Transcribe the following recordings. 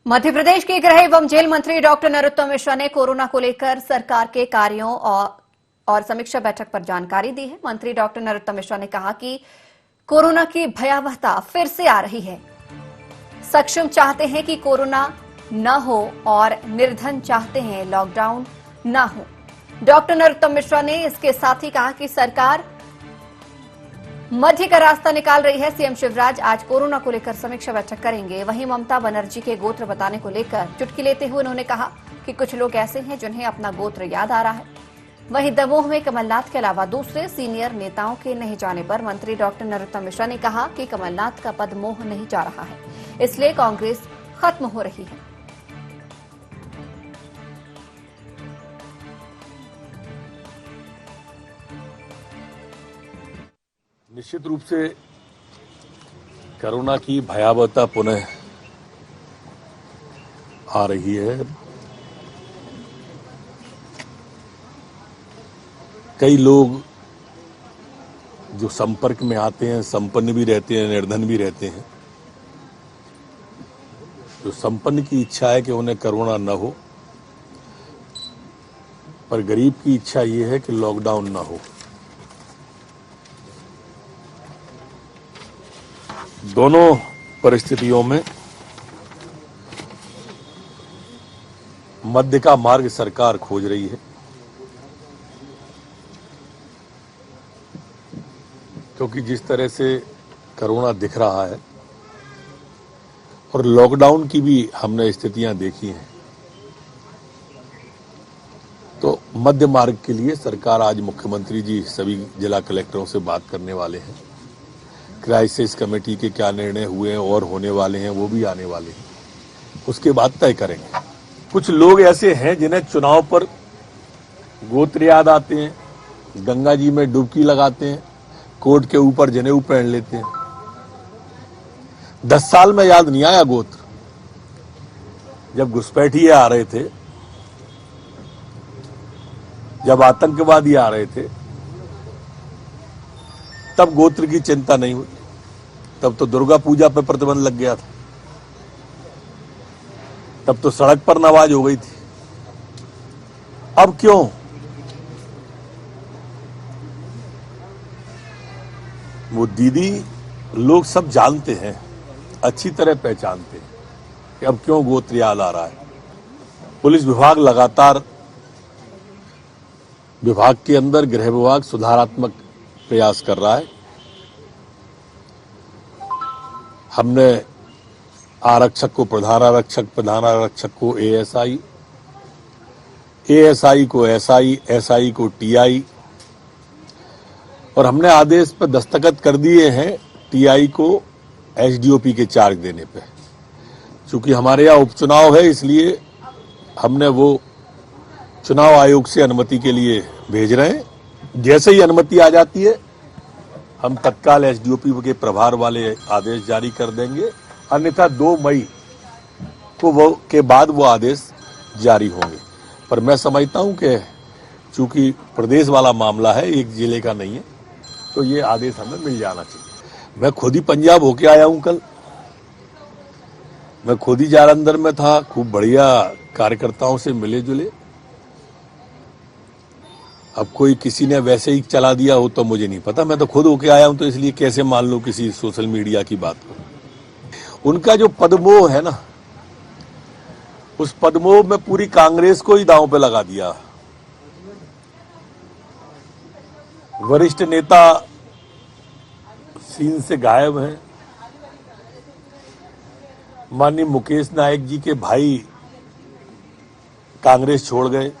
मध्य प्रदेश के गृह एवं जेल मंत्री डॉक्टर नरोत्तम मिश्रा ने कोरोना को लेकर सरकार के कार्यों और समीक्षा बैठक पर जानकारी दी है। मंत्री डॉक्टर नरोत्तम मिश्रा ने कहा कि कोरोना की भयावहता फिर से आ रही है। सक्षम चाहते हैं कि कोरोना न हो और निर्धन चाहते हैं लॉकडाउन न हो। डॉक्टर नरोत्तम मिश्रा ने इसके साथ ही कहा कि सरकार मध्य का रास्ता निकाल रही है। सीएम शिवराज आज कोरोना को लेकर समीक्षा बैठक करेंगे। वहीं ममता बनर्जी के गोत्र बताने को लेकर चुटकी लेते हुए उन्होंने कहा कि कुछ लोग ऐसे हैं जिन्हें अपना गोत्र याद आ रहा है। वहीं दमोह में कमलनाथ के अलावा दूसरे सीनियर नेताओं के नहीं जाने पर मंत्री डॉक्टर नरोत्तम मिश्रा ने कहा कि कमलनाथ का पद मोह नहीं जा रहा है, इसलिए कांग्रेस खत्म हो रही है। निश्चित रूप से कोरोना की भयावहता पुनः आ रही है। कई लोग जो संपर्क में आते हैं संपन्न भी रहते हैं, निर्धन भी रहते हैं। जो संपन्न की इच्छा है कि उन्हें कोरोना न हो, पर गरीब की इच्छा ये है कि लॉकडाउन न हो। दोनों परिस्थितियों में मध्य का मार्ग सरकार खोज रही है, क्योंकि जिस तरह से कोरोना दिख रहा है और लॉकडाउन की भी हमने स्थितियां देखी हैं, तो मध्य मार्ग के लिए सरकार आज मुख्यमंत्री जी सभी जिला कलेक्टरों से बात करने वाले हैं। क्राइसिस कमेटी के क्या निर्णय हुए हैं और होने वाले हैं वो भी आने वाले हैं, उसके बाद तय करेंगे। कुछ लोग ऐसे हैं जिन्हें चुनाव पर गोत्र याद आते हैं, गंगा जी में डुबकी लगाते हैं, कोट के ऊपर जनेऊ पहन लेते हैं। 10 साल में याद नहीं आया गोत्र। जब घुसपैठिए आ रहे थे, जब आतंकवादी आ रहे थे, तब गोत्र की चिंता नहीं हुई। तब तो दुर्गा पूजा पर प्रतिबंध लग गया था, तब तो सड़क पर नमाज हो गई थी। अब क्यों? वो दीदी लोग सब जानते हैं, अच्छी तरह पहचानते हैं कि अब क्यों गोत्र याद आ रहा है। पुलिस विभाग लगातार विभाग के अंदर गृह विभाग सुधारात्मक प्रयास कर रहा है। हमने आरक्षक को प्रधान आरक्षक, प्रधान आरक्षक को एएसआई, एएसआई को एसआई, एसआई को टीआई, और हमने आदेश पर दस्तखत कर दिए हैं टीआई को एसडीओपी के चार्ज देने पे। चूंकि हमारे यहाँ उपचुनाव है, इसलिए हमने वो चुनाव आयोग से अनुमति के लिए भेज रहे हैं। जैसे ही अनुमति आ जाती है, हम तत्काल एसडीओपी के प्रभार वाले आदेश जारी कर देंगे, अन्यथा 2 मई को के बाद वो आदेश जारी होंगे। पर मैं समझता हूं कि चूंकि प्रदेश वाला मामला है, एक जिले का नहीं है, तो ये आदेश हमें मिल जाना चाहिए। मैं खुद ही पंजाब होके आया हूं कल। मैं खुद ही जालंधर में था, खूब बढ़िया कार्यकर्ताओं से मिले जुले। अब कोई किसी ने वैसे ही चला दिया हो तो मुझे नहीं पता, मैं तो खुद होके आया हूं, तो इसलिए कैसे मान लो किसी सोशल मीडिया की बात को। उनका जो पदमोह है ना, उस पदमोह में पूरी कांग्रेस को ही दांव पे लगा दिया। वरिष्ठ नेता सीन से गायब हैं। माननीय मुकेश नायक जी के भाई कांग्रेस छोड़ गए।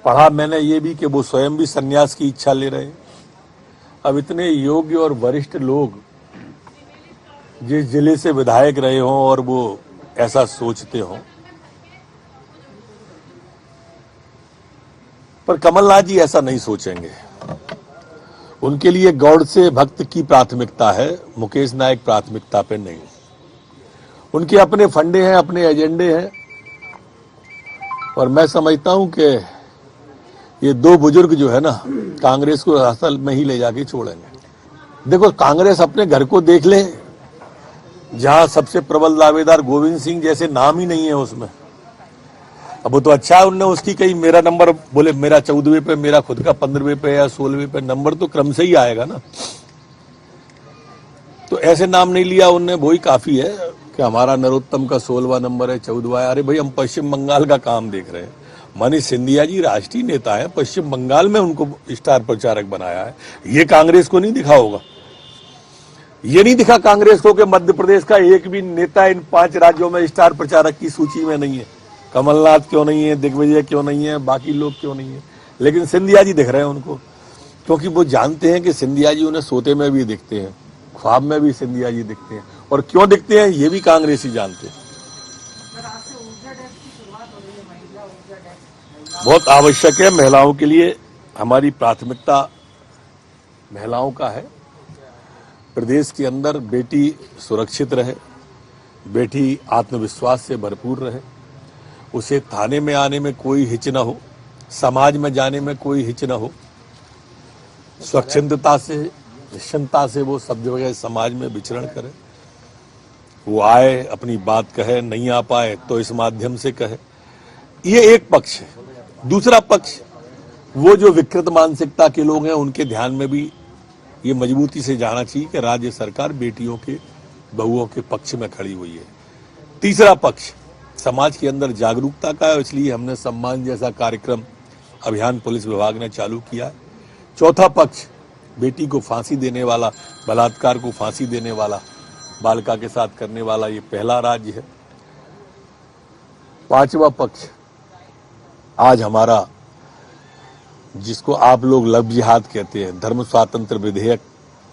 पढ़ा मैंने ये भी कि वो स्वयं भी संन्यास की इच्छा ले रहे हैं। अब इतने योग्य और वरिष्ठ लोग जिस जिले से विधायक रहे हों और वो ऐसा सोचते हों, पर कमलनाथ जी ऐसा नहीं सोचेंगे। उनके लिए गौड़ से भक्त की प्राथमिकता है, मुकेश नायक प्राथमिकता पे नहीं। उनके अपने फंडे हैं, अपने एजेंडे हैं, और मैं समझता हूं कि ये 2 बुजुर्ग जो है ना, कांग्रेस को असल में ही ले जाके छोड़ेंगे। देखो, कांग्रेस अपने घर को देख ले, जहां सबसे प्रबल दावेदार गोविंद सिंह जैसे नाम ही नहीं है उसमें। अब वो तो अच्छा है, उनने उसकी कहीं मेरा नंबर बोले, मेरा 14वें पे, मेरा खुद का 15वें पे या 16वें पे, नंबर तो क्रम से ही आएगा ना। तो ऐसे नाम नहीं लिया उनने, वही काफी है कि हमारा नरोत्तम का 16वां नंबर है, 14वां है। अरे भाई, हम पश्चिम बंगाल का काम देख रहे हैं। मनीष सिंधिया जी राष्ट्रीय नेता है, पश्चिम बंगाल में उनको स्टार प्रचारक बनाया है। ये कांग्रेस को नहीं दिखा होगा। ये नहीं दिखा कांग्रेस को कि मध्य प्रदेश का एक भी नेता इन 5 राज्यों में स्टार प्रचारक की सूची में नहीं है। कमलनाथ क्यों नहीं है, दिग्विजय क्यों नहीं है, बाकी लोग क्यों नहीं है, लेकिन सिंधिया जी दिख रहे हैं उनको, क्योंकि वो जानते हैं कि सिंधिया जी उन्हें सोते में भी दिखते हैं, ख्वाब में भी सिंधिया जी दिखते हैं। और क्यों दिखते हैं ये भी कांग्रेसी जानते हैं। बहुत आवश्यक है महिलाओं के लिए। हमारी प्राथमिकता महिलाओं का है। प्रदेश के अंदर बेटी सुरक्षित रहे, बेटी आत्मविश्वास से भरपूर रहे, उसे थाने में आने में कोई हिच न हो, समाज में जाने में कोई हिच न हो, स्वच्छंदता से, निश्चिंतता से वो सब जगह समाज में विचरण करे। वो आए, अपनी बात कहे, नहीं आ पाए तो इस माध्यम से कहे। ये एक पक्ष है। दूसरा पक्ष, वो जो विकृत मानसिकता के लोग हैं, उनके ध्यान में भी ये मजबूती से जाना चाहिए कि राज्य सरकार बेटियों के, बहुओं के पक्ष में खड़ी हुई है। तीसरा पक्ष समाज के अंदर जागरूकता का है, इसलिए हमने सम्मान जैसा कार्यक्रम अभियान पुलिस विभाग ने चालू किया है। चौथा पक्ष, बेटी को फांसी देने वाला, बलात्कार को फांसी देने वाला, बालिका के साथ करने वाला ये पहला राज्य है। पांचवा पक्ष, आज हमारा जिसको आप लोग लव जिहाद कहते हैं, धर्म स्वातंत्र विधेयक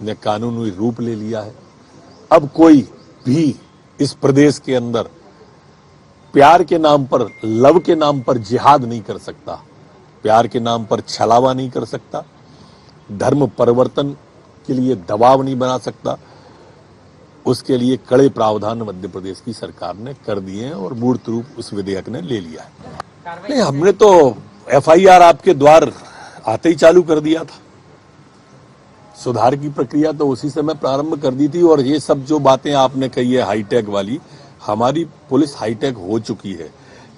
ने कानूनी रूप ले लिया है। अब कोई भी इस प्रदेश के अंदर प्यार के नाम पर, लव के नाम पर जिहाद नहीं कर सकता, प्यार के नाम पर छलावा नहीं कर सकता, धर्म परिवर्तन के लिए दबाव नहीं बना सकता। उसके लिए कड़े प्रावधान मध्य प्रदेश की सरकार ने कर दिए हैं और मूर्त रूप उस विधेयक ने ले लिया है। नहीं, हमने तो एफआईआर आपके द्वार आते ही चालू कर दिया था। सुधार की प्रक्रिया तो उसी समय प्रारंभ कर दी थी। और ये सब जो बातें आपने कही है हाईटेक वाली, हमारी पुलिस हाईटेक हो चुकी है।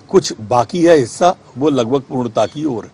कुछ बाकी है हिस्सा, वो लगभग पूर्णता की ओर है।